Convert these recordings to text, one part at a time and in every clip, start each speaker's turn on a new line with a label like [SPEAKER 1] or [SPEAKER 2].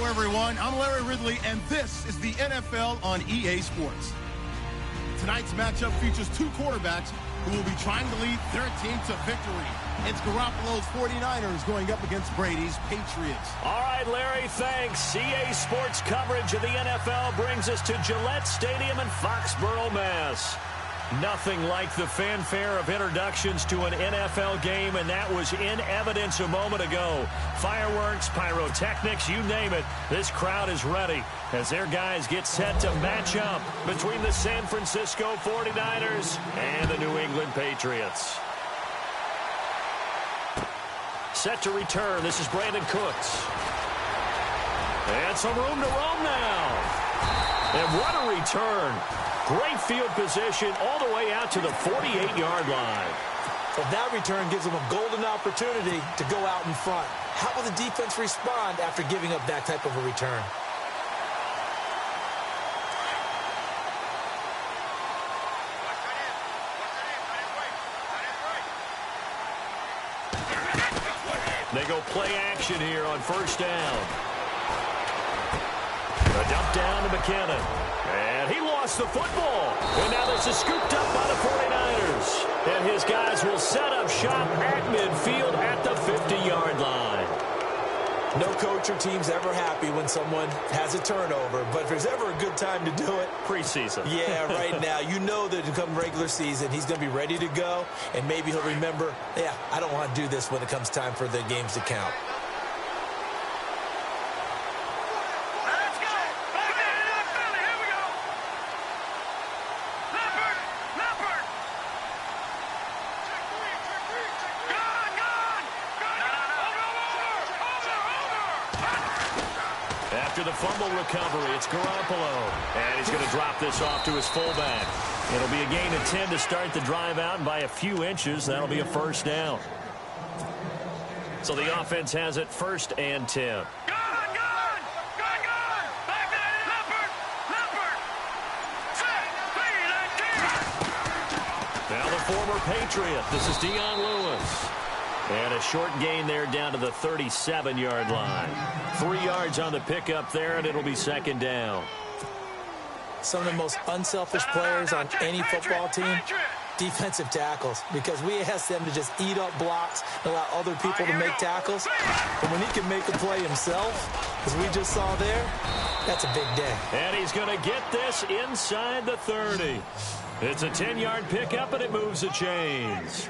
[SPEAKER 1] Hello, everyone. I'm Larry Ridley, and this is the NFL on EA Sports. Tonight's matchup features two quarterbacks who will be trying to lead their team to victory. It's Garoppolo's 49ers going up against Brady's Patriots.
[SPEAKER 2] All right, Larry, thanks. EA Sports coverage of the NFL brings us to Gillette Stadium in Foxborough, Mass. Nothing like the fanfare of introductions to an NFL game, and that was in evidence a moment ago. Fireworks, pyrotechnics, you name it. This crowd is ready as their guys get set to match up between the San Francisco 49ers and the New England Patriots. Set to return. This is Brandon Cooks. And some room to roam now. And what a return. Great field position all the way out to the 48-yard line.
[SPEAKER 3] Well, that return gives them a golden opportunity to go out in front. How will the defense respond after giving up that type of a return?
[SPEAKER 2] They go play action here on first down. A dump down to McKinnon. And he lost the football. And now this is scooped up by the 49ers. And his guys will set up shop at midfield at the 50-yard line.
[SPEAKER 3] No coach or team's ever happy when someone has a turnover. But if there's ever a good time to do it,
[SPEAKER 2] preseason.
[SPEAKER 3] Yeah, right now. You know that come regular season, he's going to be ready to go. And maybe he'll remember, yeah, I don't want to do this when it comes time for the games to count.
[SPEAKER 2] After the fumble recovery, it's Garoppolo. And he's going to drop this off to his fullback. It'll be a gain of 10 to start the drive out, and by a few inches, that'll be a first down. So the offense has it first and 10. Now the former Patriot. This is Dion Lewis. And a short gain there down to the 37-yard line. 3 yards on the pickup there, and it'll be second down.
[SPEAKER 3] Some of the most unselfish players on any football team, defensive tackles, because we ask them to just eat up blocks and allow other people to make tackles. But when he can make a play himself, as we just saw there, that's a big day.
[SPEAKER 2] And he's going to get this inside the 30. It's a 10-yard pickup, and it moves the chains.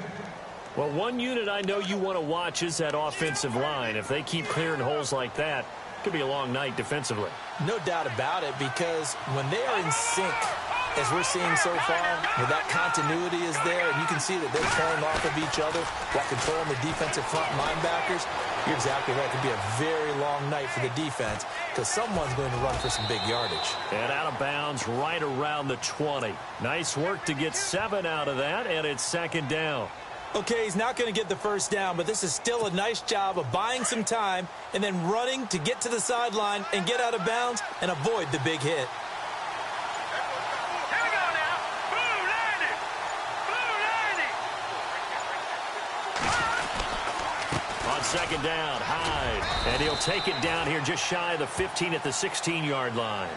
[SPEAKER 2] Well, one unit I know you want to watch is that offensive line. If they keep clearing holes like that, it could be a long night defensively.
[SPEAKER 3] No doubt about it, because when they are in sync, as we're seeing so far, where that continuity is there, and you can see that they're playing off of each other while controlling the defensive front linebackers, you're exactly right. It could be a very long night for the defense because someone's going to run for some big yardage.
[SPEAKER 2] And out of bounds right around the 20. Nice work to get 7 out of that, and it's second down.
[SPEAKER 3] Okay, he's not going to get the first down, but this is still a nice job of buying some time and then running to get to the sideline and get out of bounds and avoid the big hit.
[SPEAKER 4] Here we go now. Blue 90.
[SPEAKER 2] On second down, Hyde. And he'll take it down here just shy of the 15 at the 16-yard line.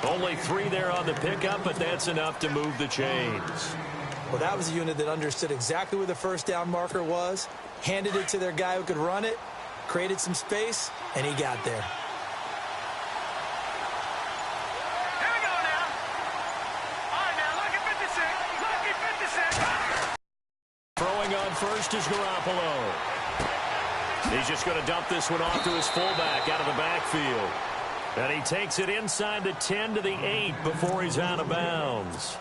[SPEAKER 2] Only 3 there on the pickup, but that's enough to move the chains.
[SPEAKER 3] Well, that was a unit that understood exactly where the first down marker was, handed it to their guy who could run it, created some space, and he got there.
[SPEAKER 4] Here we go now. All right, now, lucky 56. Lucky 56.
[SPEAKER 2] Throwing on first is Garoppolo. He's just going to dump this one off to his fullback out of the backfield. And he takes it inside the 10 to the 8 before he's out of bounds.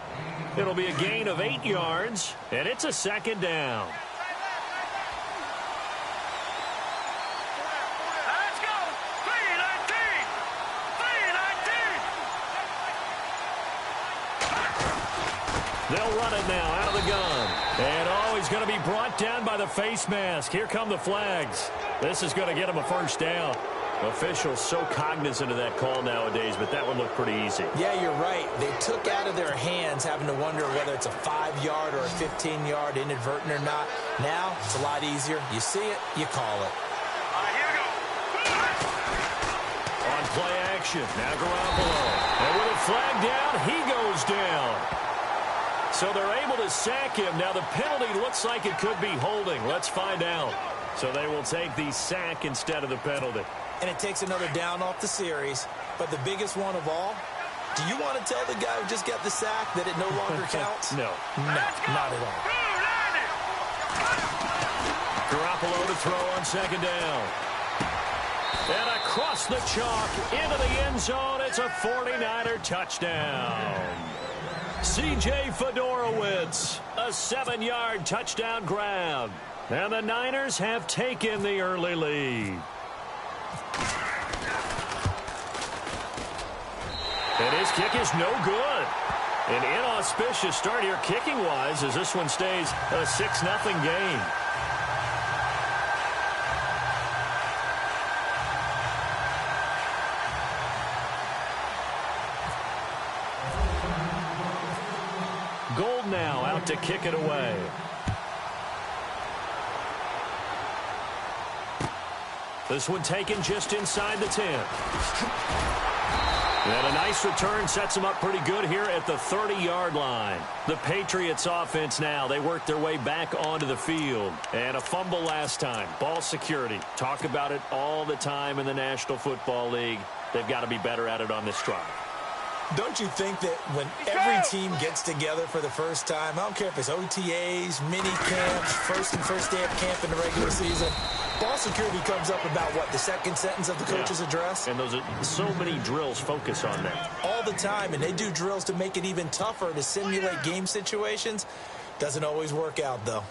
[SPEAKER 2] It'll be a gain of 8 yards, and it's a second down.
[SPEAKER 4] Let's go. 319. 319.
[SPEAKER 2] They'll run it now out of the gun. And, he's going to be brought down by the face mask. Here come the flags. This is going to get him a first down. Officials so cognizant of that call nowadays, but that one looked pretty easy.
[SPEAKER 3] Yeah, you're right. They took out of their hands having to wonder whether it's a 5-yard or a 15-yard inadvertent or not. Now, it's a lot easier. You see it, you call it.
[SPEAKER 4] All right, here we go.
[SPEAKER 2] On possession. Now Garoppolo. And with a flag down, he goes down. So they're able to sack him. Now the penalty looks like it could be holding. Let's find out. So they will take the sack instead of the penalty.
[SPEAKER 3] And it takes another down off the series. But the biggest one of all, do you want to tell the guy who just got the sack that it no longer counts?
[SPEAKER 2] No.
[SPEAKER 3] No, not at all.
[SPEAKER 2] Garoppolo to throw on second down. And across the chalk into the end zone. It's a 49er touchdown. C.J. Fedorowicz, a 7-yard touchdown grab. And the Niners have taken the early lead. And his kick is no good. An inauspicious start here kicking-wise as this one stays a 6-0 game. Gold now out to kick it away. This one taken just inside the 10. And a nice return sets them up pretty good here at the 30-yard line. The Patriots offense now, they work their way back onto the field. And a fumble last time. Ball security. Talk about it all the time in the National Football League. They've got to be better at it on this drive.
[SPEAKER 3] Don't you think that when every team gets together for the first time, I don't care if it's OTAs, mini camps, first day of camp in the regular season, ball security comes up about, what, the second sentence of the coach's address?
[SPEAKER 2] And those are so many drills focus on that.
[SPEAKER 3] All the time, and they do drills to make it even tougher to simulate game situations. Doesn't always work out, though.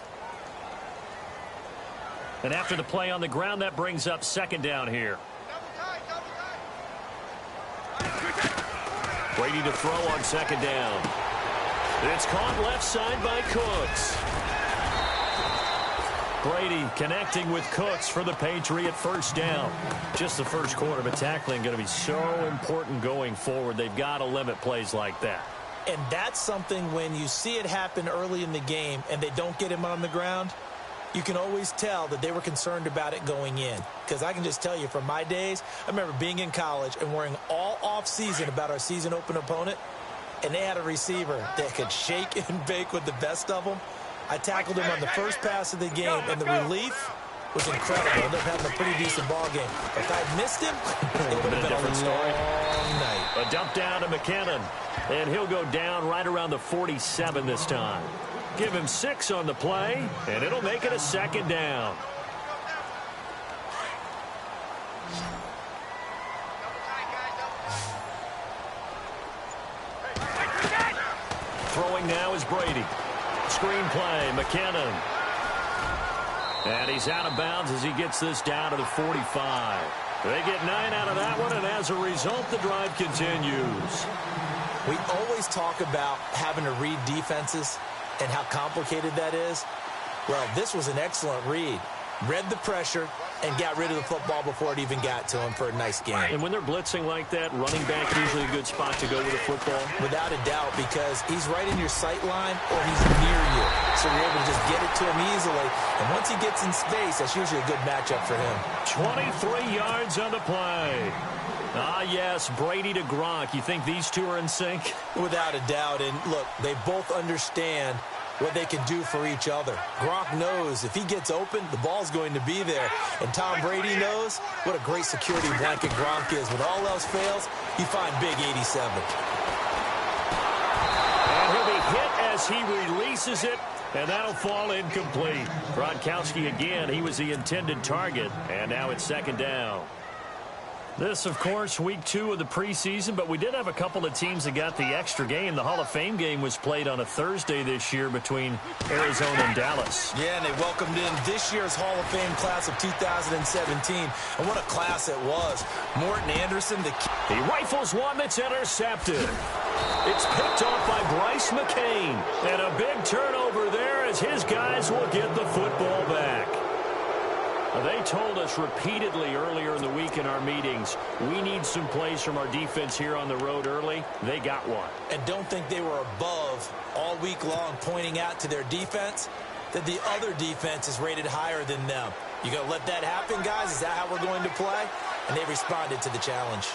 [SPEAKER 2] And after the play on the ground, that brings up second down here. Brady to throw on second down. It's caught left side by Cooks. Brady connecting with Cooks for the Patriot first down. Just the first quarter, but tackling going to be so important going forward. They've got to limit plays like that.
[SPEAKER 3] And that's something when you see it happen early in the game and they don't get him on the ground, you can always tell that they were concerned about it going in. Because I can just tell you from my days, I remember being in college and worrying all off-season about our season open opponent, and they had a receiver that could shake and bake with the best of them. I tackled him on the first pass of the game, and the relief was incredible. I ended up having a pretty decent ball game. If I had missed him, it would have been a different story. Long night.
[SPEAKER 2] A dump down to McKinnon, and he'll go down right around the 47 this time. Give him 6 on the play, and it'll make it a second down. Throwing now is Brady. Screen play, McKinnon. And he's out of bounds as he gets this down to the 45. They get 9 out of that one, and as a result, the drive continues.
[SPEAKER 3] We always talk about having to read defenses and how complicated that is. Well, this was an excellent read. Read the pressure and got rid of the football before it even got to him for a nice game.
[SPEAKER 2] And when they're blitzing like that, running back usually a good spot to go with the football.
[SPEAKER 3] Without a doubt, because he's right in your sight line or he's near you. So you're able to just get it to him easily. And once he gets in space, that's usually a good matchup for him.
[SPEAKER 2] 23 yards on the play. Ah, yes, Brady to Gronk. You think these two are in sync?
[SPEAKER 3] Without a doubt. And look, they both understand what they can do for each other. Gronk knows if he gets open, the ball's going to be there. And Tom Brady knows what a great security blanket Gronk is. When all else fails, you find big 87.
[SPEAKER 2] And he'll be hit as he releases it, and that'll fall incomplete. Gronkowski again, he was the intended target, and now it's second down. This, of course, week 2 of the preseason, but we did have a couple of teams that got the extra game. The Hall of Fame game was played on a Thursday this year between Arizona and Dallas.
[SPEAKER 3] Yeah, and they welcomed in this year's Hall of Fame class of 2017. And what a class it was. Morton Anderson,
[SPEAKER 2] he rifles one that's intercepted. It's picked off by Bryce McCain. And a big turnover there as his guys will get the football back. They told us repeatedly earlier in the week in our meetings, we need some plays from our defense here on the road early. They got one.
[SPEAKER 3] And don't think they were above all week long pointing out to their defense that the other defense is rated higher than them. You going to let that happen, guys? Is that how we're going to play? And they responded to the challenge.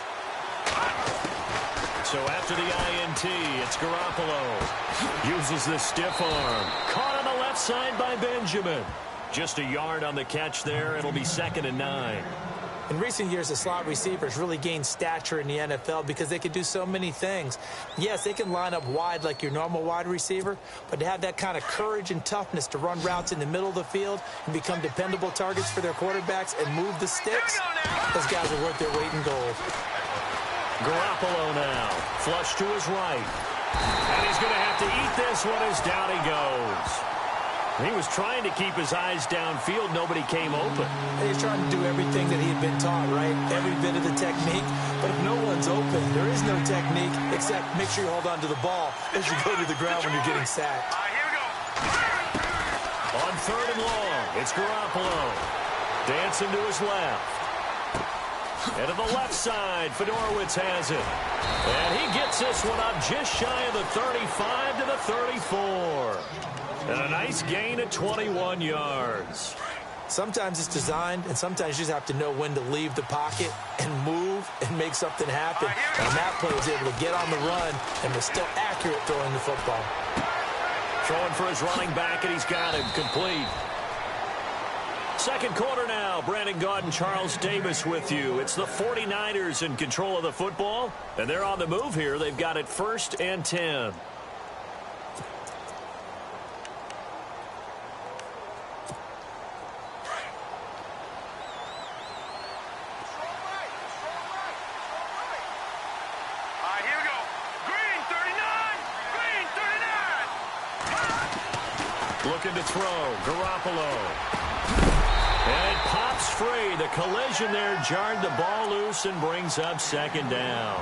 [SPEAKER 2] So after the INT, it's Garoppolo. Uses the stiff arm. Caught on the left side by Benjamin. Just a yard on the catch there. It'll be 2nd and 9.
[SPEAKER 3] In recent years, the slot receivers really gained stature in the NFL because they can do so many things. Yes, they can line up wide like your normal wide receiver, but to have that kind of courage and toughness to run routes in the middle of the field and become dependable targets for their quarterbacks and move the sticks, those guys are worth their weight in gold.
[SPEAKER 2] Garoppolo now. Flush to his right. And he's going to have to eat this one as down he goes. He was trying to keep his eyes downfield. Nobody came open.
[SPEAKER 3] He's trying to do everything that he had been taught, right? Every bit of the technique. But if no one's open, there is no technique except make sure you hold on to the ball as you go to the ground when you're getting sacked.
[SPEAKER 4] Here we go.
[SPEAKER 2] On 3rd and long, it's Garoppolo. Dancing to his left. And to the left side, Fedorowicz has it. And he gets this one up just shy of the 35 to the 34. And a nice gain of 21 yards.
[SPEAKER 3] Sometimes it's designed, and sometimes you just have to know when to leave the pocket and move and make something happen. And that play was able to get on the run and was still accurate throwing the football.
[SPEAKER 2] Throwing for his running back, and he's got him complete. 2nd quarter now. Brandon Gaud and Charles Davis with you. It's the 49ers in control of the football, and they're on the move here. They've got it 1st and 10.
[SPEAKER 4] Here we go. Green 39. Green 39.
[SPEAKER 2] Looking to throw. Garoppolo. And it pops free. The collision there jarred the ball loose and brings up 2nd down.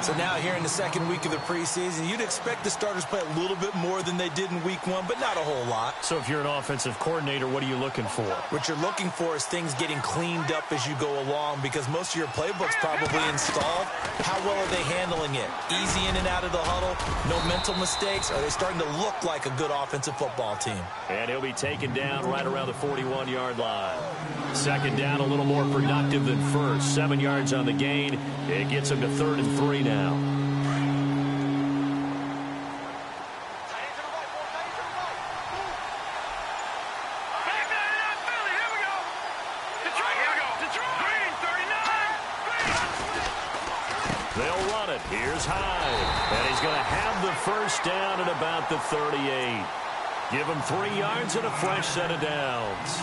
[SPEAKER 3] So now here in the 2nd week of the preseason, you'd expect the starters play a little bit more than they did in week 1, but not a whole lot.
[SPEAKER 2] So if you're an offensive coordinator, what are you looking for?
[SPEAKER 3] What you're looking for is things getting cleaned up as you go along because most of your playbook's probably installed. How well are they handling it? Easy in and out of the huddle? No mental mistakes? Are they starting to look like a good offensive football team?
[SPEAKER 2] And he'll be taken down right around the 41-yard line. 2nd down, a little more productive than 1st. 7 yards on the gain. It gets him to 3rd and 3 now. They'll run it. Here's Hyde. And he's going to have the 1st down at about the 38. Give him 3 yards and a fresh set of downs.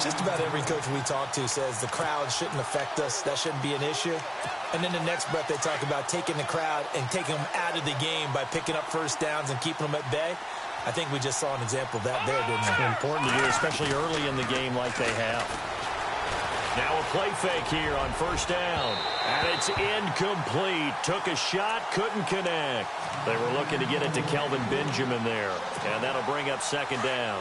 [SPEAKER 3] Just about every coach we talk to says the crowd shouldn't affect us. That shouldn't be an issue. And then the next breath they talk about taking the crowd and taking them out of the game by picking up 1st downs and keeping them at bay. I think we just saw an example of that there, didn't we?
[SPEAKER 2] Important to do, especially early in the game like they have. Now a play fake here on 1st down. And it's incomplete. Took a shot, couldn't connect. They were looking to get it to Kelvin Benjamin there. And that'll bring up 2nd down.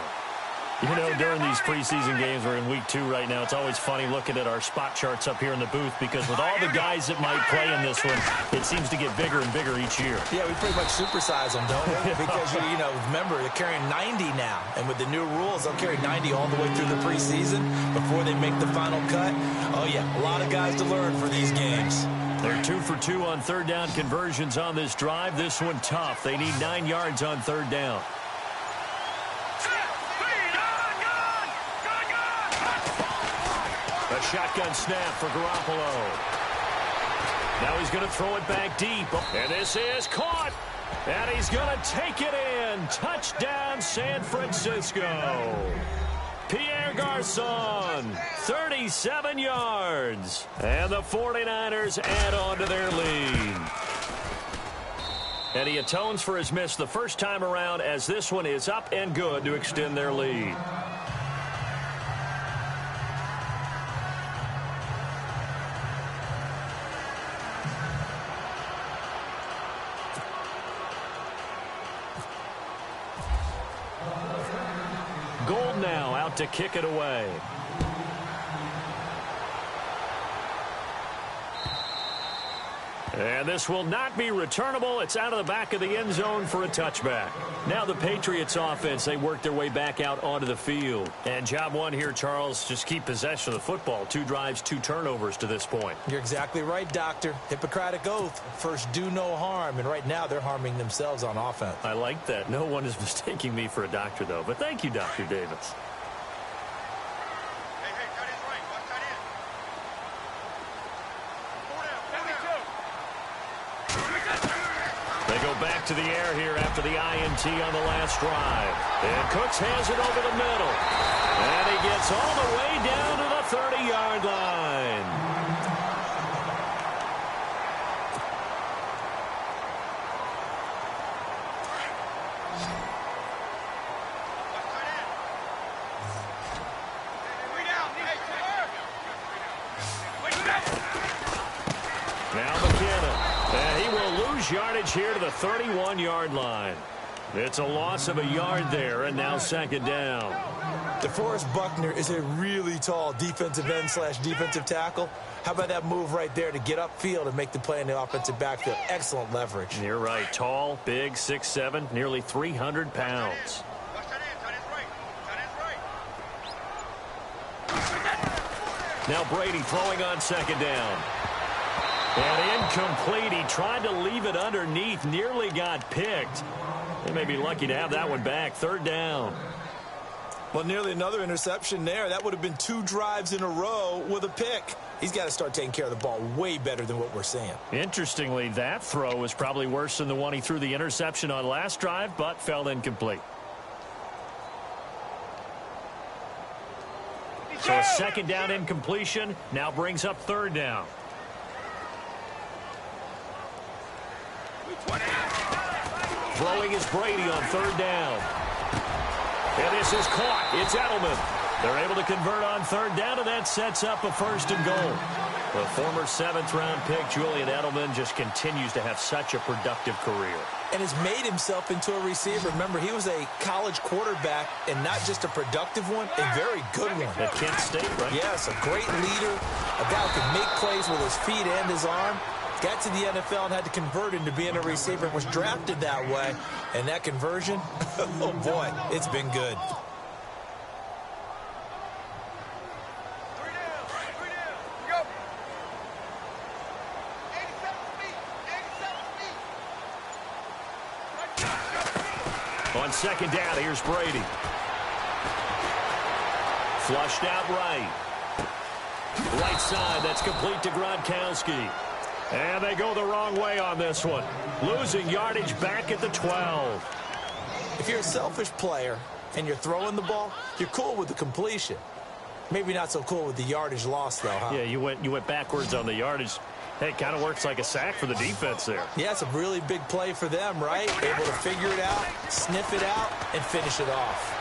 [SPEAKER 2] You know, during these preseason games, we're in week 2 right now, it's always funny looking at our spot charts up here in the booth because with all the guys that might play in this one, it seems to get bigger and bigger each year.
[SPEAKER 3] Yeah, we pretty much supersize them, don't we? Because, you know, remember, they're carrying 90 now. And with the new rules, they'll carry 90 all the way through the preseason before they make the final cut. Oh, yeah, a lot of guys to learn for these games.
[SPEAKER 2] They're 2 for 2 on 3rd down conversions on this drive. This one tough. They need 9 yards on 3rd down. A shotgun snap for Garoppolo. Now he's going to throw it back deep. And this is caught. And he's going to take it in. Touchdown, San Francisco. Pierre Garçon, 37 yards. And the 49ers add on to their lead. And he atones for his miss the first time around as this one is up and good to extend their lead. Gold now out to kick it away. And this will not be returnable. It's out of the back of the end zone for a touchback. Now the Patriots offense, they work their way back out onto the field. And job one here, Charles, just keep possession of the football. 2 drives, 2 turnovers to this point.
[SPEAKER 3] You're exactly right, Doctor. Hippocratic oath. First, do no harm. And right now, they're harming themselves on offense.
[SPEAKER 2] I like that. No one is mistaking me for a doctor, though. But thank you, Dr. Davis. They go back to the air here after the INT on the last drive. And Cooks has it over the middle. And he gets all the way down to the 30-yard line. Now McKinnon. And he will lose yardage here to the 31-yard line. It's a loss of a yard there, and now second down.
[SPEAKER 3] DeForest Buckner is a really tall defensive end / defensive tackle. How about that move right there to get upfield and make the play in the offensive backfield? Excellent leverage.
[SPEAKER 2] You're right. Tall, big, 6'7", nearly 300 pounds. Now Brady throwing on second down. And incomplete. He tried to leave it underneath. Nearly got picked. They may be lucky to have that one back. Third down.
[SPEAKER 3] Well, nearly another interception there. That would have been 2 drives in a row with a pick. He's got to start taking care of the ball way better than what we're seeing. Interestingly,
[SPEAKER 2] that throw was probably worse than the one he threw the interception on last drive, but fell incomplete. So a second down incompletion now brings up third down. Throwing is Brady on third down. And this is caught. It's Edelman. They're able to convert on third down, and that sets up a first and goal. The former 7th-round pick, Julian Edelman, just continues to have such a productive career.
[SPEAKER 3] And has made himself into a receiver. Remember, he was a college quarterback, and not just a productive one, a very good one.
[SPEAKER 2] At Kent State, right?
[SPEAKER 3] Yes, a great leader, a guy who can make plays with his feet and his arm. Got to the NFL and had to convert into being a receiver and was drafted that way. And that conversion, oh boy, it's been good.
[SPEAKER 2] On second down, here's Brady. Flushed out right. Right side, that's complete to Gronkowski. And they go the wrong way on this one. Losing yardage back at the 12.
[SPEAKER 3] If you're a selfish player and you're throwing the ball, you're cool with the completion. Maybe not so cool with the yardage loss, though, huh?
[SPEAKER 2] Yeah, you went backwards on the yardage. Hey, it kind of works like a sack for the defense there.
[SPEAKER 3] Yeah, it's a really big play for them, right? Able to figure it out, sniff it out, and finish it off.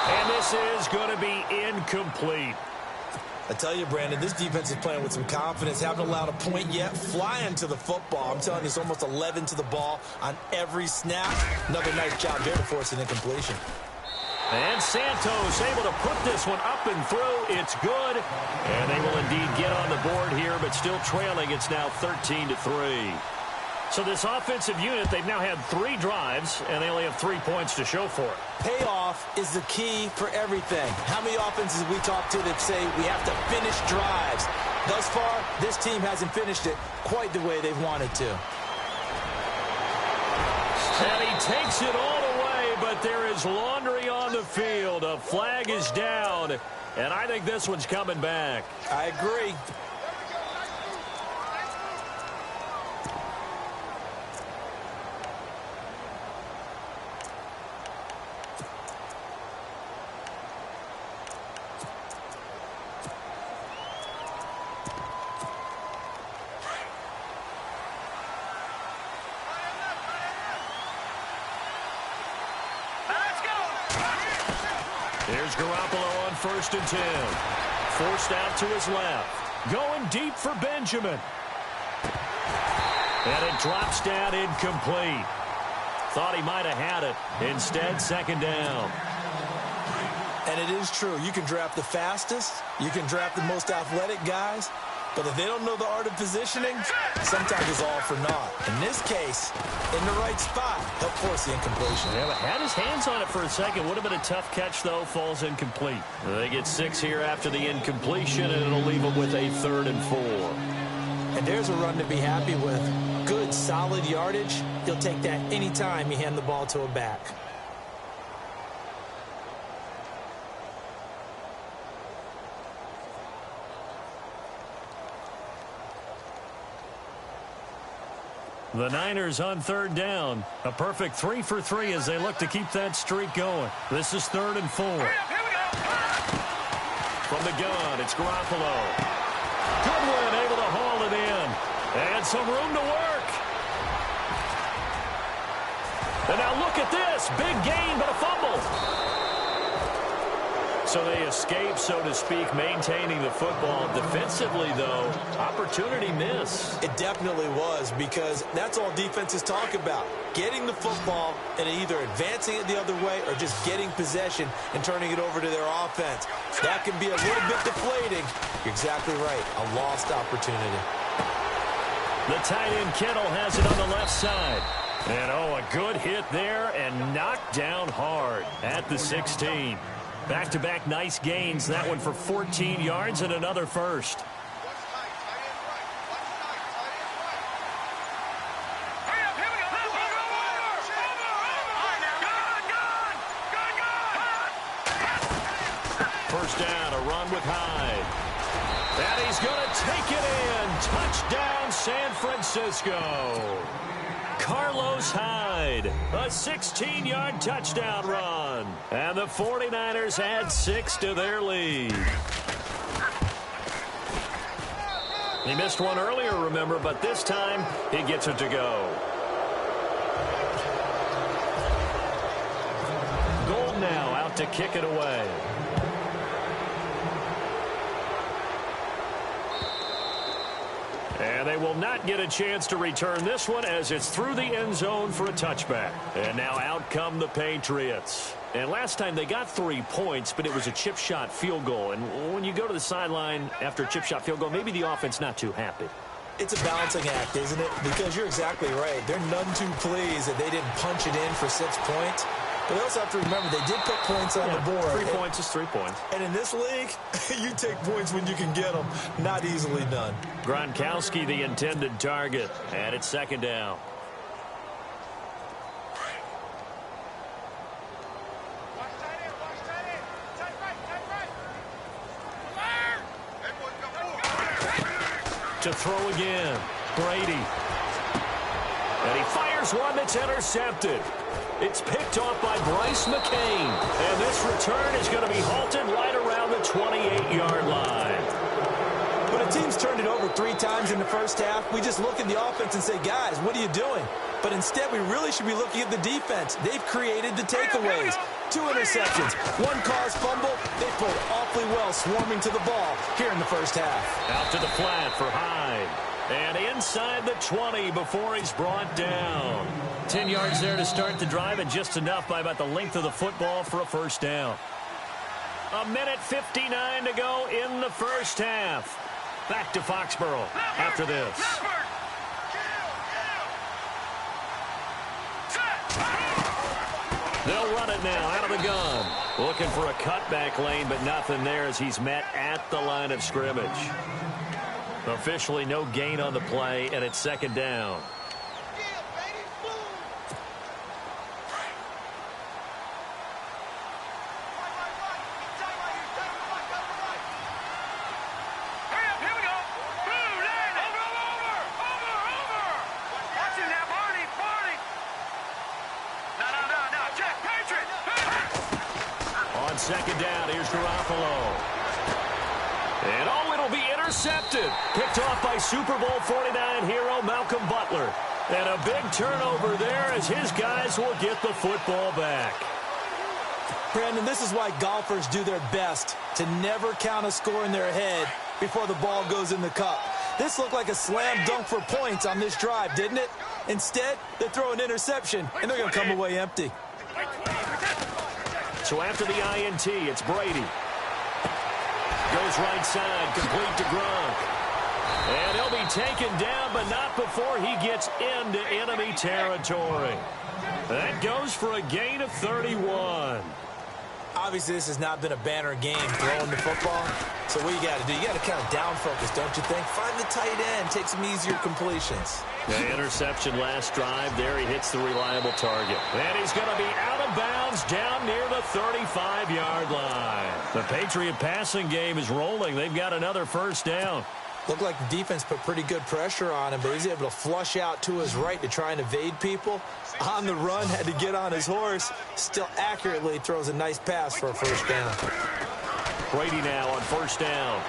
[SPEAKER 2] And this is going to be incomplete.
[SPEAKER 3] I tell you, Brandon, this defense is playing with some confidence. Haven't allowed a point yet. Flying to the football. I'm telling you, it's almost 11 to the ball on every snap. Another nice job there to force an incompletion.
[SPEAKER 2] And Santos able to put this one up and through. It's good. And they will indeed get on the board here, but still trailing. It's now 13-3. So this offensive unit, they've now had 3 drives, and they only have 3 points to show for it.
[SPEAKER 3] Payoff is the key for everything. How many offenses we talk to that say we have to finish drives? Thus far, this team hasn't finished it quite the way they've wanted to.
[SPEAKER 2] And he takes it all the way, but there is laundry on the field. A flag is down, and I think this one's coming back.
[SPEAKER 3] I agree.
[SPEAKER 2] Here's Garoppolo on 1st and 10. Forced out to his left. Going deep for Benjamin. And it drops down incomplete. Thought he might have had it. Instead, second down.
[SPEAKER 3] And it is true. You can draft the fastest. You can draft the most athletic guys. But if they don't know the art of positioning, sometimes it's all for naught. In this case, in the right spot, help force the incompletion.
[SPEAKER 2] Yeah, but had his hands on it for a second. Would have been a tough catch, though. Falls incomplete. They get 6 here after the incompletion, and it'll leave them with a 3rd and 4.
[SPEAKER 3] And there's a run to be happy with. Good, solid yardage. He'll take that anytime you hand the ball to a back.
[SPEAKER 2] The Niners on 3rd down. A perfect 3 for 3 as they look to keep that streak going. This is 3rd and 4. From the gun, it's Garoppolo. Goodwin able to haul it in. And some room to work. And now look at this. Big gain, but a fumble. So they escape, so to speak, maintaining the football. Defensively, though, opportunity miss.
[SPEAKER 3] It definitely was, because that's all defenses talk about. Getting the football and either advancing it the other way or just getting possession and turning it over to their offense. That can be a little bit deflating. You're exactly right. A lost opportunity.
[SPEAKER 2] The tight end Kittle has it on the left side. And, a good hit there and knocked down hard at the 16. Back-to-back nice gains. That one for 14 yards and another first. First down, a run with Hyde. And he's going to take it in. Touchdown, San Francisco. Carlos Hyde, a 16-yard touchdown run. And the 49ers add 6 to their lead. He missed one earlier, remember, but this time he gets it to go. Gold now out to kick it away. And they will not get a chance to return this one as it's through the end zone for a touchback. And now out come the Patriots. And last time they got 3 points, but it was a chip shot field goal. And when you go to the sideline after a chip shot field goal, maybe the offense not too happy.
[SPEAKER 3] It's a balancing act, isn't it? Because you're exactly right. They're none too pleased that they didn't punch it in for 6 points. But they also have to remember they did put points on the board.
[SPEAKER 2] 3 points is 3 points.
[SPEAKER 3] And in this league, you take points when you can get them. Not easily done.
[SPEAKER 2] Gronkowski the intended target. And it's 2nd down. To throw again. Brady. And he fires one that's intercepted. It's picked off by Bryce McCain. And this return is going to be halted right around the 28-yard line.
[SPEAKER 3] When a team's turned it over 3 times in the first half, we just look at the offense and say, guys, what are you doing? But instead, we really should be looking at the defense. They've created the takeaways. 2 interceptions, 1 caused fumble. They played awfully well swarming to the ball here in the first half.
[SPEAKER 2] Out to the flat for Hyde. And inside the 20 before he's brought down. 10 yards there to start the drive, and just enough by about the length of the football for a first down. 1:59 to go in the first half. Back to Foxborough after this. They'll run it now out of the gun. Looking for a cutback lane, but nothing there as he's met at the line of scrimmage. Officially no gain on the play, and it's 2nd down. On 2nd down, here's Garoppolo. And it'll be intercepted. Picked off by Super Bowl 49 hero Malcolm Butler. And a big turnover there as his guys will get the football back.
[SPEAKER 3] Brandon, this is why golfers do their best to never count a score in their head before the ball goes in the cup. This looked like a slam dunk for points on this drive, didn't it? Instead, they throw an interception, and they're going to come away empty.
[SPEAKER 2] So after the INT, it's Brady. Goes right side, complete to Gronk. And he'll be taken down, but not before he gets into enemy territory. That goes for a gain of 31.
[SPEAKER 3] Obviously, this has not been a banner game throwing the football. So what you got to do, you got to kind of down focus, don't you think? Find the tight end, take some easier completions.
[SPEAKER 2] The interception last drive. There he hits the reliable target. And he's going to be out of bounds down near the 35-yard line. The Patriot passing game is rolling. They've got another first down.
[SPEAKER 3] Looked like the defense put pretty good pressure on him, but he's able to flush out to his right to try and evade people. On the run, had to get on his horse. Still accurately throws a nice pass for a first down.
[SPEAKER 2] Brady now on first down.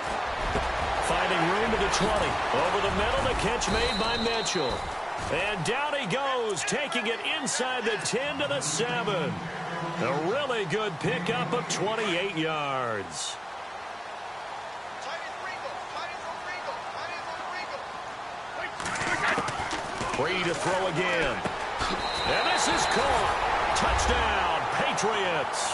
[SPEAKER 2] Finding room to the 20. Over the middle, the catch made by Mitchell. And down he goes, taking it inside the 10 to the 7. A really good pickup of 28 yards. Brady to throw again. And this is caught. Touchdown, Patriots.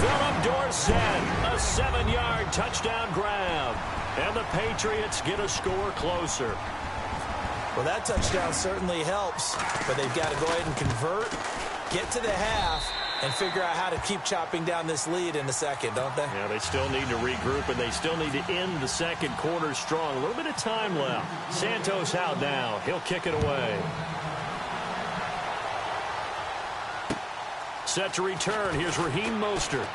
[SPEAKER 2] Philip Dorsett, a 7-yard touchdown grab. And the Patriots get a score closer.
[SPEAKER 3] Well, that touchdown certainly helps, but they've got to go ahead and convert, get to the half, and figure out how to keep chopping down this lead in the second, don't they?
[SPEAKER 2] Yeah, they still need to regroup, and they still need to end the second quarter strong. A little bit of time left. Santos out now. He'll kick it away. Set to return. Here's Raheem Mostert.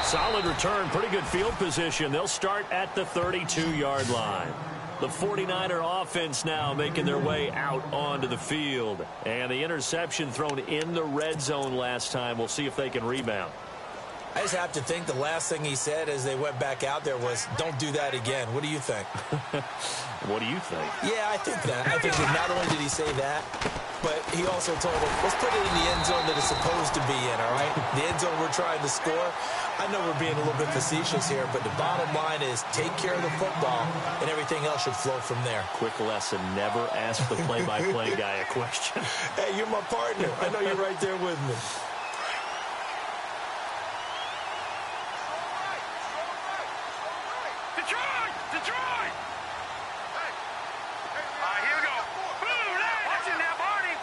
[SPEAKER 2] Solid return. Pretty good field position. They'll start at the 32-yard line. The 49er offense now making their way out onto the field. And the interception thrown in the red zone last time. We'll see if they can rebound.
[SPEAKER 3] I just have to think the last thing he said as they went back out there was, don't do that again. What do you think?
[SPEAKER 2] What do you think?
[SPEAKER 3] Yeah, I think that. I think that not only did he say that, but he also told them, let's put it in the end zone that it's supposed to be in, all right? The end zone we're trying to score. I know we're being a little bit facetious here, but the bottom line is take care of the football, and everything else should flow from there.
[SPEAKER 2] Quick lesson, never ask the play-by-play guy a question.
[SPEAKER 3] Hey, you're my partner. I know you're right there with me.
[SPEAKER 4] Detroit! Hey. All right, here we go. Boom! Watch it now, Barney!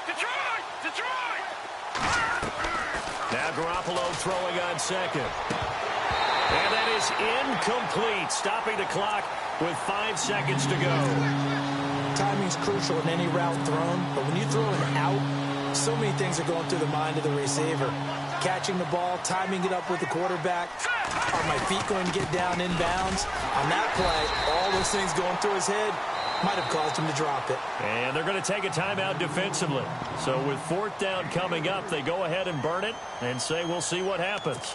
[SPEAKER 4] Detroit!
[SPEAKER 2] Now Garoppolo throwing on second. And that is incomplete, stopping the clock with 5 seconds to go.
[SPEAKER 3] Timing's crucial in any route thrown, but when you throw an out, so many things are going through the mind of the receiver. Catching the ball, timing it up with the quarterback. Are my feet going to get down in bounds? On that play, all those things going through his head might have caused him to drop it.
[SPEAKER 2] And they're going to take a timeout defensively. So with 4th down coming up, they go ahead and burn it and say we'll see what happens.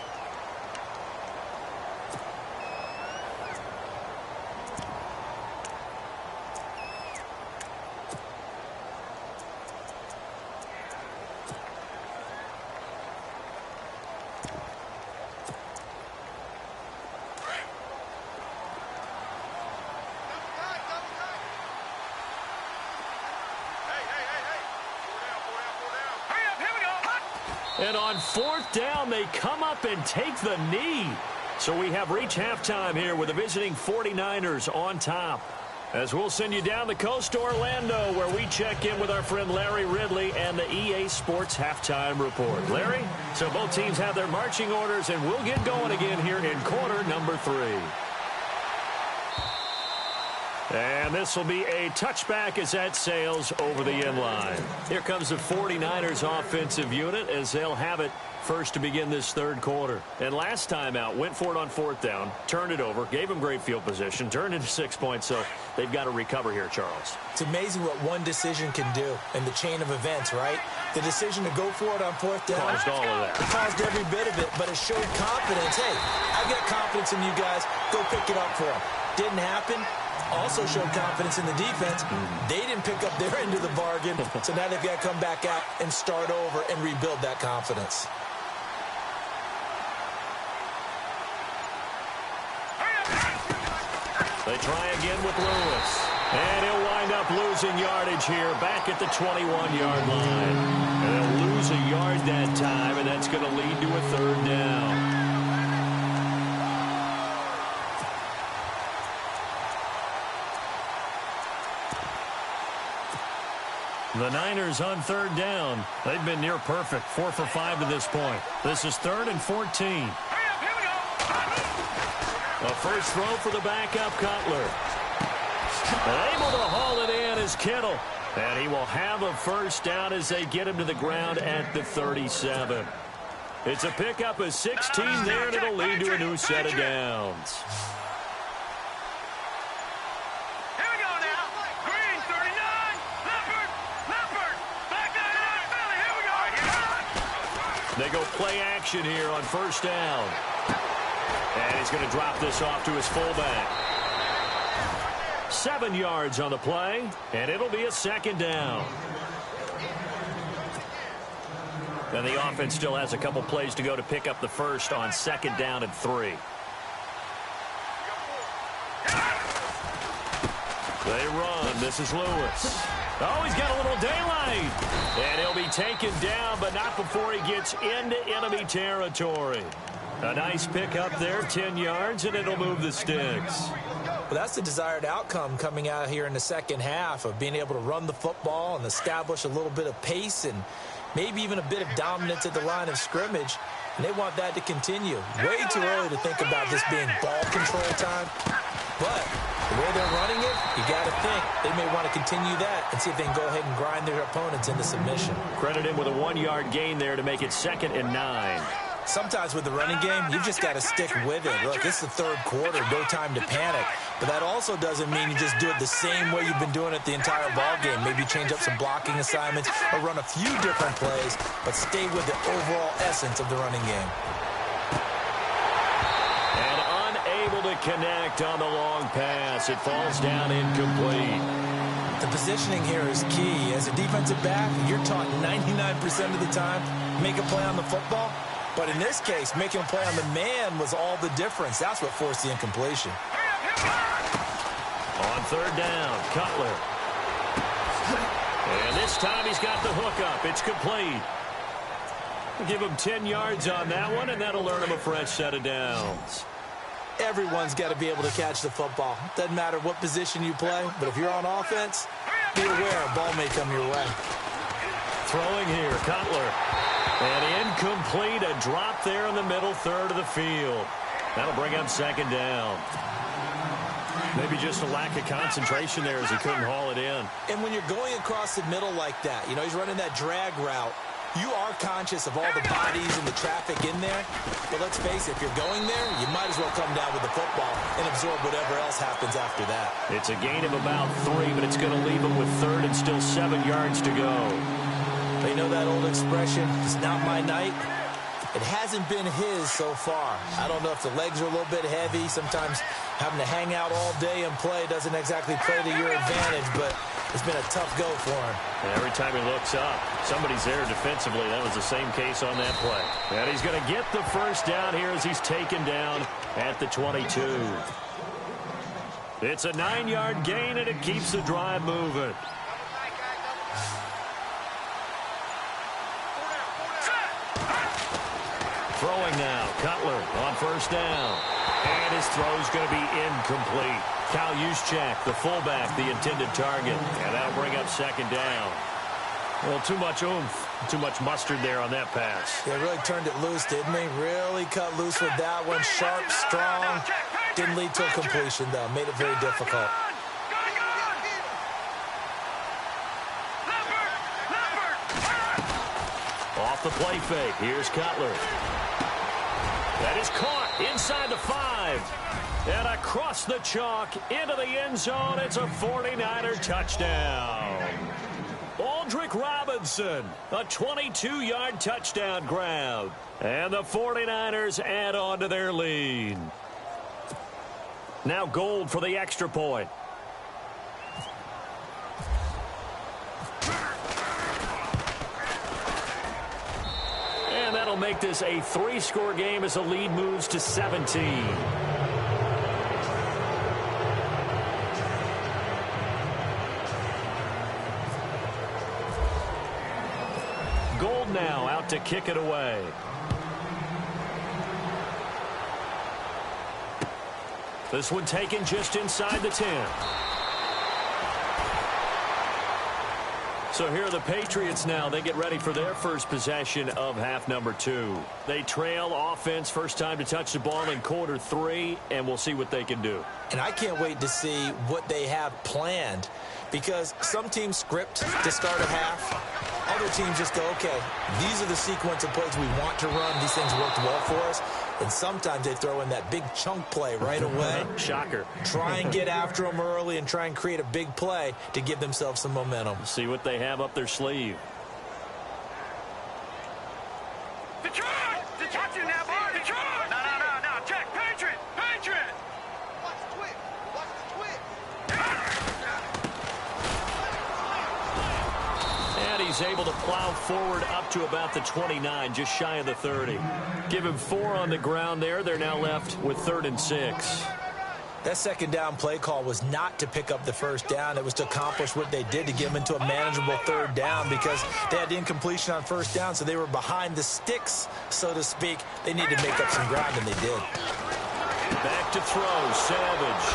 [SPEAKER 2] And on 4th down, they come up and take the knee. So we have reached halftime here with the visiting 49ers on top. As we'll send you down the coast to Orlando, where we check in with our friend Larry Ridley and the EA Sports Halftime Report. Larry, so both teams have their marching orders, and we'll get going again here in quarter number 3. And this will be a touchback as that sails over the end line. Here comes the 49ers offensive unit as they'll have it first to begin this 3rd quarter. And last time out, went for it on 4th down, turned it over, gave them great field position, turned into 6 points, so they've got to recover here, Charles.
[SPEAKER 3] It's amazing what one decision can do in the chain of events, right? The decision to go for it on 4th down.
[SPEAKER 2] Caused all of that.
[SPEAKER 3] It caused every bit of it, but it showed confidence. Hey, I've got confidence in you guys. Go pick it up for them. Didn't happen. Also showed confidence in the defense. They didn't pick up their end of the bargain, so now they've got to come back out and start over and rebuild that confidence.
[SPEAKER 2] They try again with Lewis. And he'll wind up losing yardage here back at the 21-yard line. And they'll lose a yard that time, and that's going to lead to a 3rd down. The Niners on third down. They've been near perfect, 4 for 5 to this point. This is 3rd and 14. A first throw for the backup Cutler. Able to haul it in is Kittle. And he will have a first down as they get him to the ground at the 37. It's a pickup of 16 there, and it'll lead to a new set of downs.
[SPEAKER 4] Here we go now. Green, 39. Leopard. Back down, Philly. Here we go.
[SPEAKER 2] They go play action here on first down. And he's going to drop this off to his fullback. 7 yards on the play, and it'll be a second down. And the offense still has a couple plays to go to pick up the first on 2nd down and 3. They run. This is Lewis. Oh, he's got a little daylight. And he'll be taken down, but not before he gets into enemy territory. A nice pickup there, 10 yards, and it'll move the sticks.
[SPEAKER 3] Well, that's the desired outcome coming out here in the second half of being able to run the football and establish a little bit of pace and maybe even a bit of dominance at the line of scrimmage. And they want that to continue. Way too early to think about this being ball control time. But the way they're running it, you got to think they may want to continue that and see if they can go ahead and grind their opponents into submission.
[SPEAKER 2] Credit him with a 1-yard gain there to make it 2nd and 9.
[SPEAKER 3] Sometimes with the running game, you've just got to stick with it. Look, it's the third quarter, no time to panic. But that also doesn't mean you just do it the same way you've been doing it the entire ball game. Maybe change up some blocking assignments or run a few different plays, but stay with the overall essence of the running game.
[SPEAKER 2] And unable to connect on the long pass. It falls down incomplete.
[SPEAKER 3] The positioning here is key. As a defensive back, you're taught 99% of the time, make a play on the football. But in this case, making a play on the man was all the difference. That's what forced the incompletion.
[SPEAKER 2] On 3rd down, Cutler. And this time he's got the hook up. It's complete. We'll give him 10 yards on that one, and that'll earn him a fresh set of downs.
[SPEAKER 3] Everyone's got to be able to catch the football. Doesn't matter what position you play, but if you're on offense, be aware a ball may come your way.
[SPEAKER 2] Throwing here, Cutler. And incomplete, a drop there in the middle third of the field. That'll bring up 2nd down. Maybe just a lack of concentration there as he couldn't haul it in.
[SPEAKER 3] And when you're going across the middle like that, you know, he's running that drag route, you are conscious of all the bodies and the traffic in there. But let's face it, if you're going there, you might as well come down with the football and absorb whatever else happens after that.
[SPEAKER 2] It's a gain of about 3, but it's going to leave him with 3rd and still 7 yards to go.
[SPEAKER 3] You know that old expression, it's not my night? It hasn't been his so far. I don't know if the legs are a little bit heavy. Sometimes having to hang out all day and play doesn't exactly play to your advantage, but it's been a tough go for him.
[SPEAKER 2] And every time he looks up, somebody's there defensively. That was the same case on that play. And he's going to get the first down here as he's taken down at the 22. It's a 9-yard gain, and it keeps the drive moving. Throwing now, Cutler on first down. And his throw's going to be incomplete. Kyle Juszczyk, the fullback, the intended target. And that'll bring up 2nd down. Well, too much oomph, too much mustard there on that pass.
[SPEAKER 3] They really turned it loose, didn't they? Really cut loose with that one. Sharp, strong. Didn't lead to a completion, though. Made it very difficult.
[SPEAKER 2] Off the play fake. Here's Cutler. That is caught inside the 5. And across the chalk into the end zone. It's a 49er touchdown. Aldrick Robinson, a 22-yard touchdown grab. And the 49ers add on to their lead. Now Gold for the extra point. And that'll make this a 3-score game as the lead moves to 17. Gold now out to kick it away. This one taken just inside the 10. So here are the Patriots now. They get ready for their first possession of half number 2. They trail offense, first time to touch the ball in quarter 3, and we'll see what they can do.
[SPEAKER 3] And I can't wait to see what they have planned, because some teams script to start a half. Other teams just go, okay, these are the sequence of plays we want to run. These things worked well for us. And sometimes they throw in that big chunk play right away.
[SPEAKER 2] Shocker. Try
[SPEAKER 3] and get after them early and try and create a big play to give themselves some momentum.
[SPEAKER 2] See what they have up their sleeve.
[SPEAKER 4] Detroit! Watch you now, boy! Detroit! No. Check. Patriot! Watch the twitch!
[SPEAKER 2] And he's able to plow forward up to about the 29, just shy of the 30. Give him 4 on the ground there. They're now left with 3rd and 6.
[SPEAKER 3] That second down play call was not to pick up the first down. It was to accomplish what they did, to get them into a manageable 3rd down, because they had the incompletion on first down, so they were behind the sticks, so to speak. They needed to make up some ground, and they did.
[SPEAKER 2] Back to throw, Savage.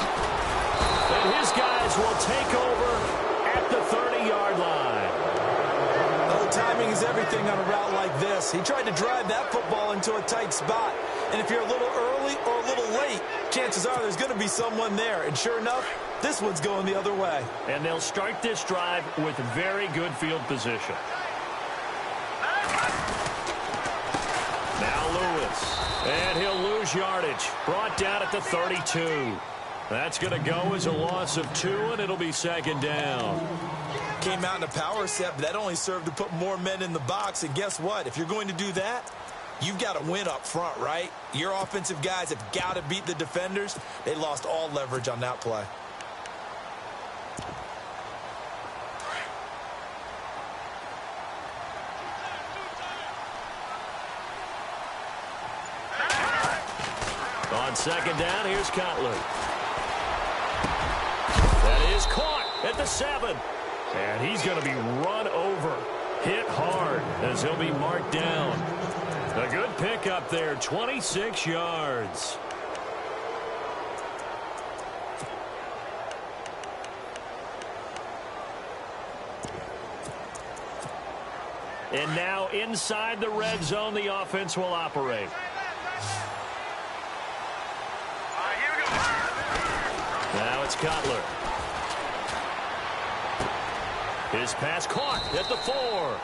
[SPEAKER 2] And his guys will take over at the 30-yard line.
[SPEAKER 3] Timing is everything on a route like this. He tried to drive that football into a tight spot. And if you're a little early or a little late, chances are there's going to be someone there. And sure enough, this one's going the other way.
[SPEAKER 2] And they'll start this drive with very good field position. Now Lewis. And he'll lose yardage. Brought down at the 32. That's going to go as a loss of 2, and it'll be 2nd down.
[SPEAKER 3] Came out in a power set, but that only served to put more men in the box. And guess what? If you're going to do that, you've got to win up front, right? Your offensive guys have got to beat the defenders. They lost all leverage on that play.
[SPEAKER 2] On 2nd down, here's Cutler. That is caught at the 7. And he's going to be run over, hit hard, as he'll be marked down. A good pickup there, 26 yards. And now inside the red zone, the offense will operate.
[SPEAKER 4] Here we go.
[SPEAKER 2] Now it's Cutler. His pass caught at the 4.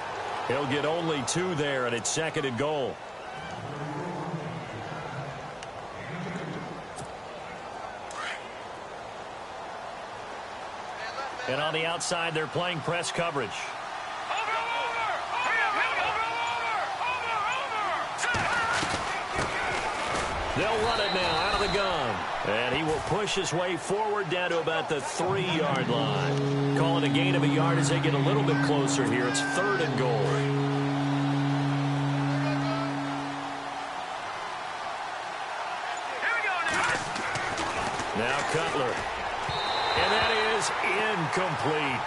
[SPEAKER 2] He'll get only 2 there, and it's 2nd and goal. And on the outside, they're playing press coverage. They'll run it now out of the gun. And he will push his way forward down to about the 3-yard line. Call it a gain of a yard as they get a little bit closer here. It's 3rd and goal.
[SPEAKER 4] Here we go now.
[SPEAKER 2] Now Cutler. And that is incomplete.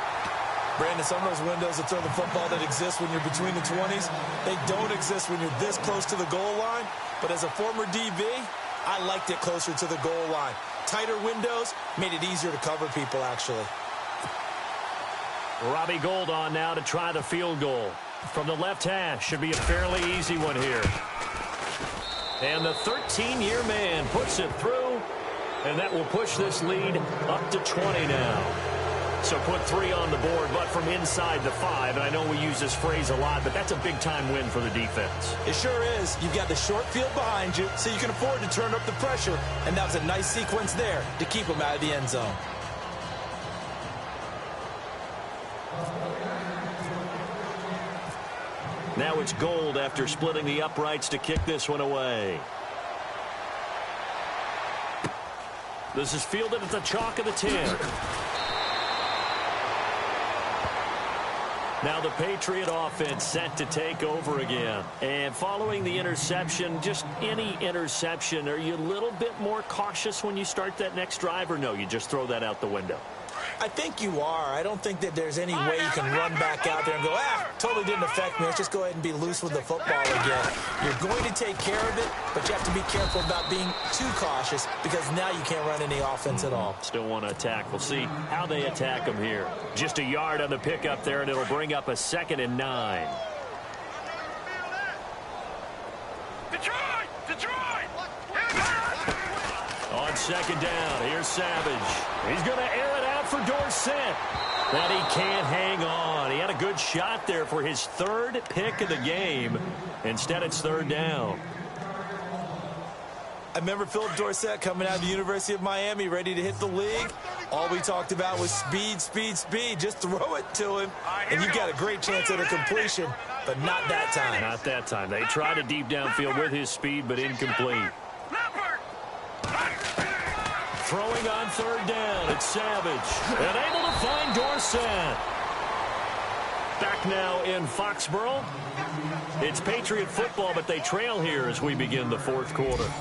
[SPEAKER 3] Brandon, some of those windows that throw the football that exist when you're between the 20s, they don't exist when you're this close to the goal line. But as a former DB, I liked it closer to the goal line. Tighter windows made it easier to cover people, actually.
[SPEAKER 2] Robbie Gould on now to try the field goal. From the left hash, should be a fairly easy one here. And the 13-year man puts it through, and that will push this lead up to 20 now. So put 3 on the board, but from inside the 5. And I know we use this phrase a lot, but that's a big-time win for the defense.
[SPEAKER 3] It sure is. You've got the short field behind you, so you can afford to turn up the pressure. And that was a nice sequence there to keep them out of the end zone.
[SPEAKER 2] Now it's Gould after splitting the uprights to kick this one away. This is fielded at the chalk of the 10. Now the Patriot offense set to take over again. And following the interception, just any interception, are you a little bit more cautious when you start that next drive, or no, you just throw that out the window?
[SPEAKER 3] I think you are. I don't think that there's any way you can run back out there and go, totally didn't affect me. Let's just go ahead and be loose with the football again. You're going to take care of it, but you have to be careful about being too cautious because now you can't run any offense at all.
[SPEAKER 2] Still want to attack. We'll see how they attack them here. Just a yard on the pickup there, and it'll bring up a 2nd and 9.
[SPEAKER 4] Detroit!
[SPEAKER 2] On 2nd down, here's Savage. He's going to air it out for Dorsett. But he can't hang on. He had a good shot there for his 3rd pick of the game. Instead, it's 3rd down.
[SPEAKER 3] I remember Philip Dorsett coming out of the University of Miami, ready to hit the league. All we talked about was speed, speed, speed. Just throw it to him, and you've got a great chance at a completion, but not that time.
[SPEAKER 2] Not that time. They tried a deep downfield with his speed, but incomplete. Throwing on 3rd down, it's Savage. And able to find Dorsett. Back now in Foxborough. It's Patriot football, but they trail here as we begin the 4th quarter.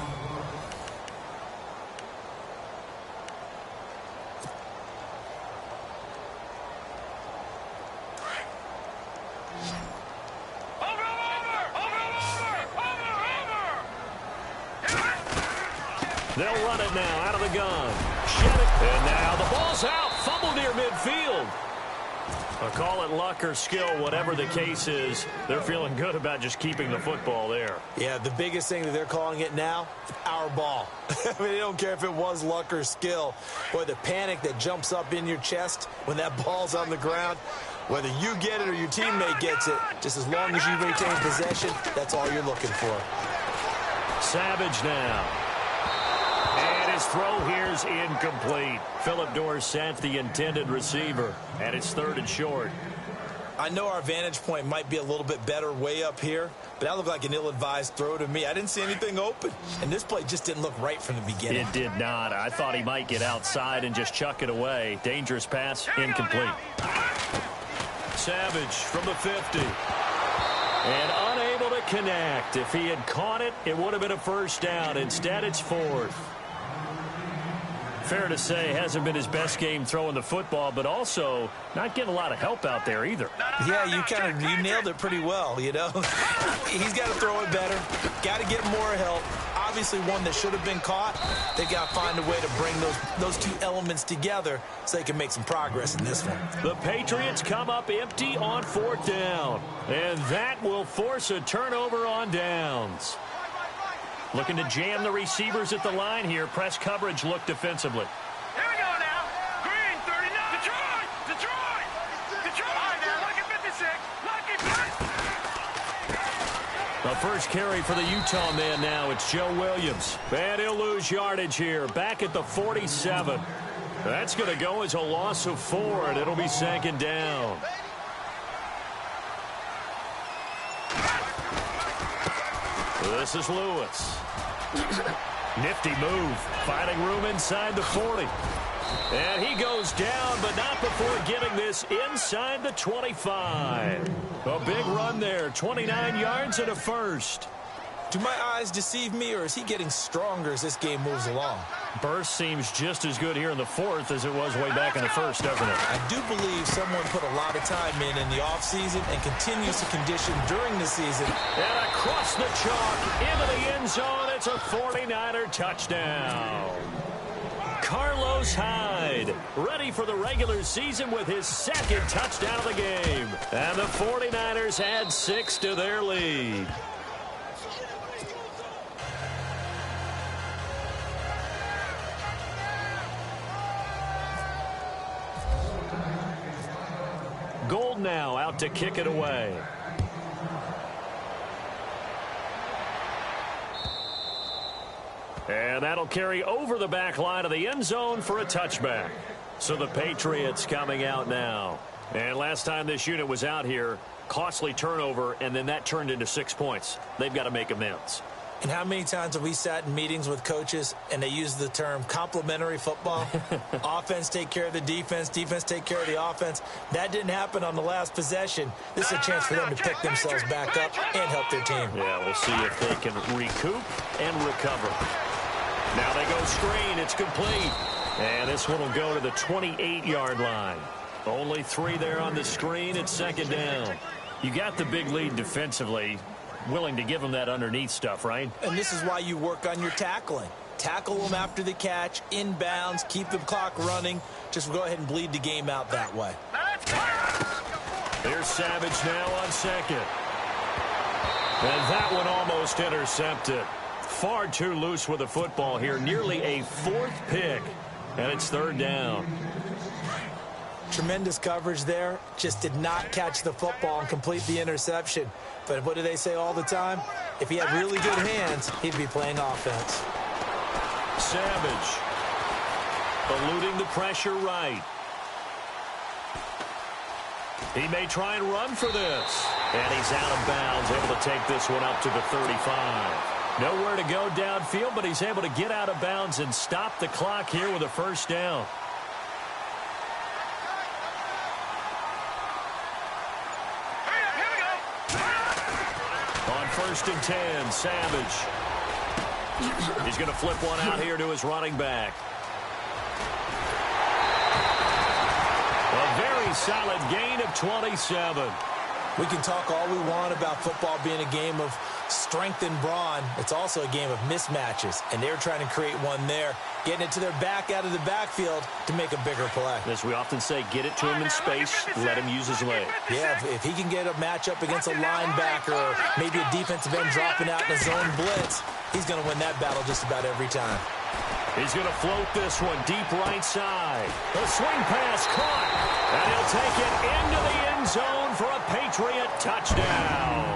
[SPEAKER 2] They'll run it now out of the gun. And now the ball's out. Fumble near midfield. Call it luck or skill, whatever the case is. They're feeling good about just keeping the football there.
[SPEAKER 3] Yeah, the biggest thing that they're calling it now, our ball. I mean, they don't care if it was luck or skill. Boy, the panic that jumps up in your chest when that ball's on the ground, whether you get it or your teammate gets it, just as long as you retain possession, that's all you're looking for.
[SPEAKER 2] Savage now. And his throw here's incomplete. Philip Dorsett, the intended receiver. And it's 3rd and short.
[SPEAKER 3] I know our vantage point might be a little bit better way up here, but that looked like an ill-advised throw to me. I didn't see anything open, and this play just didn't look right from the beginning.
[SPEAKER 2] It did not. I thought he might get outside and just chuck it away. Dangerous pass, incomplete. Savage from the 50. And unable to connect. If he had caught it, it would have been a 1st down. Instead, it's 4th. Fair to say, hasn't been his best game throwing the football, but also not getting a lot of help out there either.
[SPEAKER 3] Yeah, you nailed it pretty well, you know. He's got to throw it better. Got to get more help. Obviously one that should have been caught. They got to find a way to bring those two elements together so they can make some progress in this one.
[SPEAKER 2] The Patriots come up empty on 4th down, and that will force a turnover on downs. Looking to jam the receivers at the line here. Press coverage look defensively.
[SPEAKER 4] Here we go now. Green, 39. Detroit! All right, now, lucky 56. Lucky 50.
[SPEAKER 2] The first carry for the Utah man now. It's Joe Williams. And he'll lose yardage here. Back at the 47. That's going to go as a loss of 4, and it'll be 2nd down. This is Lewis. Nifty move. Finding room inside the 40. And he goes down, but not before getting this inside the 25. A big run there. 29 yards and a 1st.
[SPEAKER 3] Do my eyes deceive me, or is he getting stronger as this game moves along?
[SPEAKER 2] Burst seems just as good here in the 4th as it was way back in the 1st, doesn't it?
[SPEAKER 3] I do believe someone put a lot of time in the offseason and continues to condition during the season.
[SPEAKER 2] And across the chalk into the end zone. It's a 49er touchdown. Carlos Hyde ready for the regular season with his 2nd touchdown of the game. And the 49ers add 6 to their lead. Gold now out to kick it away. And that'll carry over the back line of the end zone for a touchback. So the Patriots coming out now. And last time this unit was out here, costly turnover, and then that turned into 6 points. They've got to make amends.
[SPEAKER 3] And how many times have we sat in meetings with coaches and they use the term complementary football? Offense take care of the defense, defense take care of the offense. That didn't happen on the last possession. This is a chance for them to pick themselves back up and help their team.
[SPEAKER 2] Yeah, we'll see if they can recoup and recover. Now they go screen. It's complete. And this one will go to the 28-yard line. Only 3 there on the screen. It's second down. You got the big lead defensively. Willing to give them that underneath stuff, right?
[SPEAKER 3] And this is why you work on your tackling. Tackle them after the catch, inbounds, keep the clock running. Just go ahead and bleed the game out that way.
[SPEAKER 2] Here's Savage now on second. And that one almost intercepted. Far too loose with the football here. Nearly a 4th pick. And it's third down.
[SPEAKER 3] Tremendous coverage there. Just did not catch the football and complete the interception. But what do they say all the time? If he had really good hands, he'd be playing offense.
[SPEAKER 2] Savage. Eluding the pressure right. He may try and run for this. And he's out of bounds, able to take this one up to the 35. Nowhere to go downfield, but he's able to get out of bounds and stop the clock here with a first down. On 1st and 10, Savage. He's going to flip one out here to his running back. A very solid gain of 27.
[SPEAKER 3] We can talk all we want about football being a game of strength and brawn. It's also a game of mismatches, and they're trying to create one there, getting it to their back out of the backfield to make a bigger play.
[SPEAKER 2] As we often say, get it to him in space, let him use his leg.
[SPEAKER 3] Yeah, if he can get a matchup against a linebacker or maybe a defensive end dropping out in a zone blitz, he's going to win that battle just about every time.
[SPEAKER 2] He's going to float this one deep right side. The swing pass caught, and he'll take it into the end zone for a Patriot touchdown.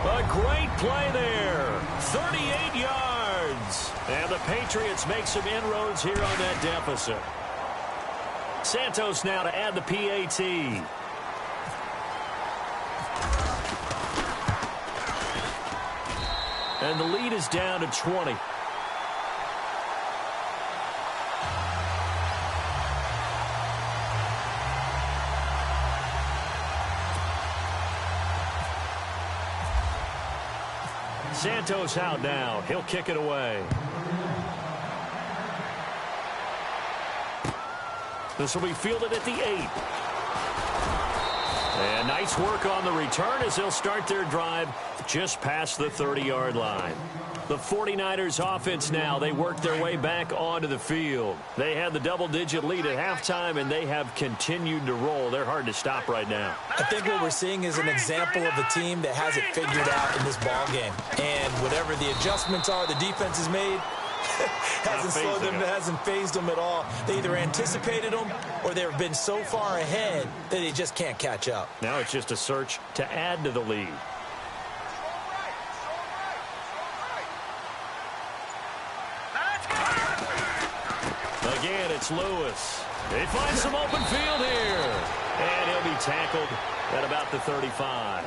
[SPEAKER 2] A great play there. 38 yards. And the Patriots make some inroads here on that deficit. Santos now to add the PAT. And the lead is down to 20. Santos out now. He'll kick it away. This will be fielded at the 8. And nice work on the return as they'll start their drive just past the 30-yard line. The 49ers offense now, they work their way back onto the field. They had the double-digit lead at halftime, and they have continued to roll. They're hard to stop right now.
[SPEAKER 3] I think what we're seeing is an example of a team that has it figured out in this ball game. And whatever the adjustments are the defense has made, hasn't slowed them, hasn't phased them at all. They either anticipated them or they've been so far ahead that they just can't catch up.
[SPEAKER 2] Now it's just a search to add to the lead. Again, it's Lewis. They find some open field here. And he'll be tackled at about the 35.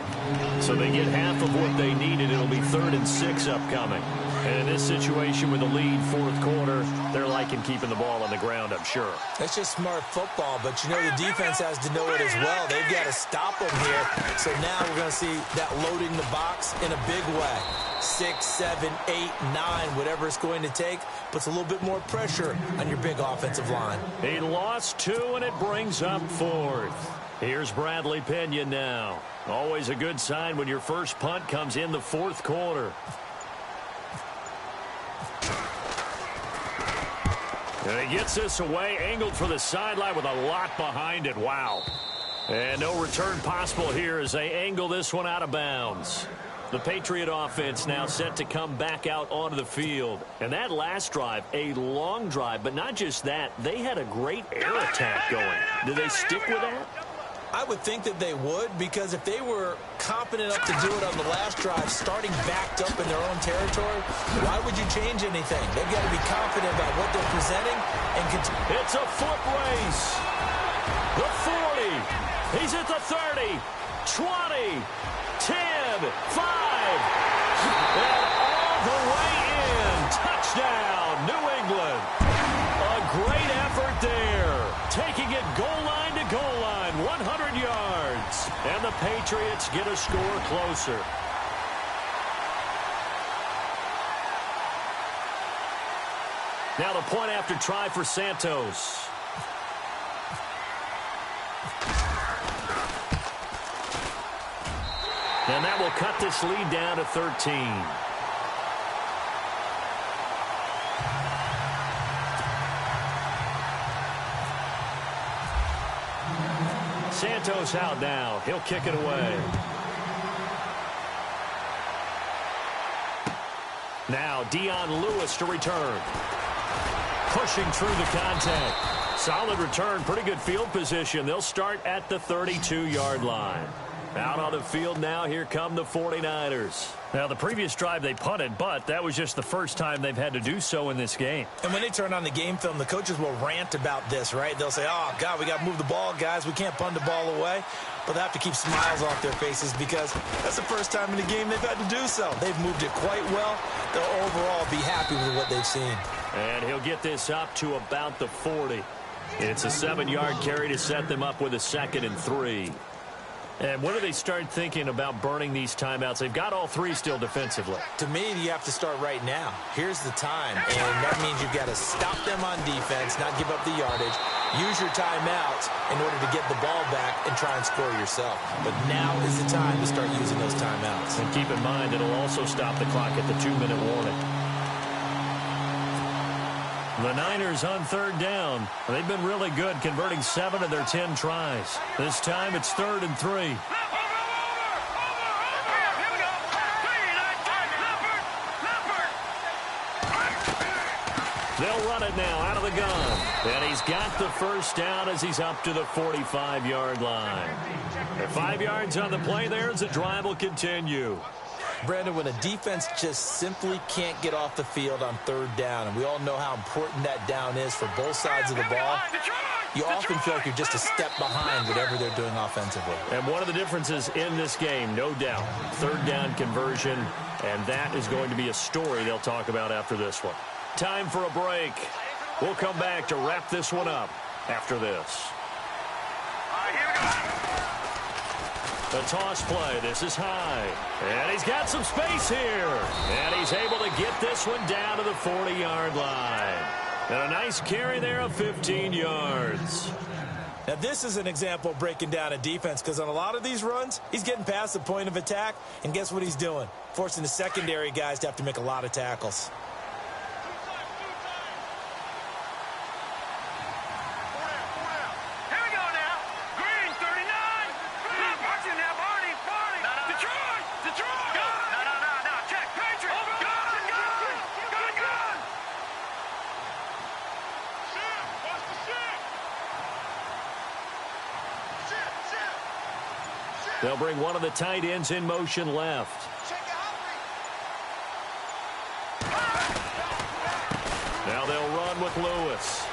[SPEAKER 2] So they get half of what they needed. It'll be 3rd and 6 upcoming. And in this situation with the lead 4th quarter, they're liking keeping the ball on the ground, I'm sure.
[SPEAKER 3] That's just smart football, but you know the defense has to know it as well. They've got to stop them here. So now we're going to see that loading the box in a big way. 6, 7, 8, 9, whatever it's going to take, puts a little bit more pressure on your big offensive line.
[SPEAKER 2] He lost 2, and it brings up 4th. Here's Bradley Pinion now. Always a good sign when your first punt comes in the 4th quarter. And he gets this away, angled for the sideline with a lot behind it. Wow. And no return possible here as they angle this one out of bounds. The Patriot offense now set to come back out onto the field. And that last drive, a long drive, but not just that. They had a great air attack going. Do they stick with that?
[SPEAKER 3] I would think that they would, because if they were confident enough to do it on the last drive, starting backed up in their own territory, why would you change anything? They've got to be confident about what they're presenting and continue.
[SPEAKER 2] It's a foot race. The 40. He's at the 30. 20. 10. 5. And all the way in. Touchdown, New England. A great effort there. Taking it goal line to goal line. 100 yards. And the Patriots get a score closer. Now the point after try for Santos. And that will cut this lead down to 13. Santos out now. He'll kick it away. Now Dion Lewis to return. Pushing through the contact. Solid return. Pretty good field position. They'll start at the 32-yard line. Out on the field now, here come the 49ers. Now, the previous drive they punted, but that was just the first time they've had to do so in this game.
[SPEAKER 3] And when they turn on the game film, the coaches will rant about this, right? They'll say, oh, God, we got to move the ball, guys. We can't punt the ball away. But they have to keep smiles off their faces because that's the first time in the game they've had to do so. They've moved it quite well. They'll overall be happy with what they've seen.
[SPEAKER 2] And he'll get this up to about the 40. It's a 7-yard carry to set them up with a 2nd and 3. And when do they start thinking about burning these timeouts? They've got all 3 still defensively.
[SPEAKER 3] To me, you have to start right now. Here's the time, and that means you've got to stop them on defense, not give up the yardage, use your timeouts in order to get the ball back and try and score yourself. But now is the time to start using those timeouts.
[SPEAKER 2] And keep in mind, it'll also stop the clock at the 2-minute warning. The Niners on 3rd down. They've been really good, converting 7 of their 10 tries. This time it's 3rd and 3. They'll run it now out of the gun. And he's got the first down as he's up to the 45-yard line. And 5 yards on the play there as the drive will continue.
[SPEAKER 3] Brandon, when a defense just simply can't get off the field on 3rd down, and we all know how important that down is for both sides of the ball, you often feel like you're just a step behind whatever they're doing offensively.
[SPEAKER 2] And one of the differences in this game, no doubt, 3rd down conversion, and that is going to be a story they'll talk about after this one. Time for a break. We'll come back to wrap this one up after this.
[SPEAKER 4] All right, here we go.
[SPEAKER 2] The toss play. This is high. And he's got some space here. And he's able to get this one down to the 40-yard line. And a nice carry there of 15 yards.
[SPEAKER 3] Now, this is an example of breaking down a defense because on a lot of these runs, he's getting past the point of attack. And guess what he's doing? Forcing the secondary guys to have to make a lot of tackles.
[SPEAKER 2] They'll bring one of the tight ends in motion left. Now they'll run with Lewis.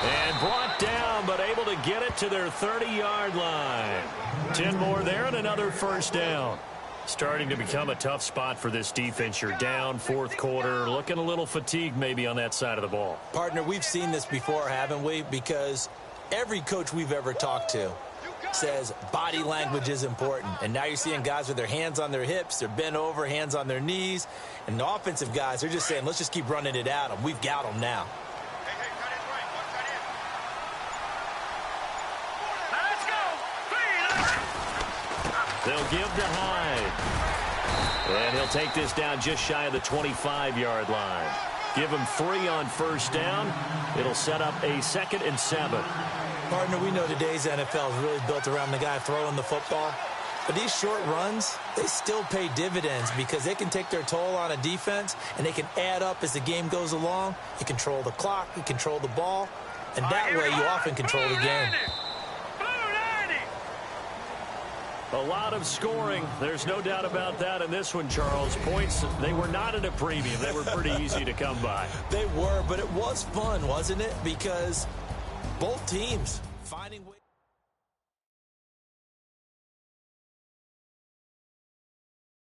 [SPEAKER 2] And brought down, but able to get it to their 30-yard line. 10 more there and another first down. Starting to become a tough spot for this defense. You're down 4th quarter, looking a little fatigued maybe on that side of the ball.
[SPEAKER 3] Partner, we've seen this before, haven't we? Because every coach we've ever talked to says body language is important. And now you're seeing guys with their hands on their hips, they're bent over, hands on their knees. And the offensive guys, they're just saying, let's just keep running it at them. We've got them now.
[SPEAKER 2] They'll give to Hyde. And he'll take this down just shy of the 25-yard line. Give him 3 on first down. It'll set up a 2nd and 7.
[SPEAKER 3] Partner, we know today's NFL is really built around the guy throwing the football. But these short runs, they still pay dividends because they can take their toll on a defense and they can add up as the game goes along. You control the clock, you control the ball, and that way you often control the game.
[SPEAKER 2] A lot of scoring. There's no doubt about that in this one, Charles. Points, they were not at a premium. They were pretty easy to come by.
[SPEAKER 3] They were, but it was fun, wasn't it? Because both teams finding ways.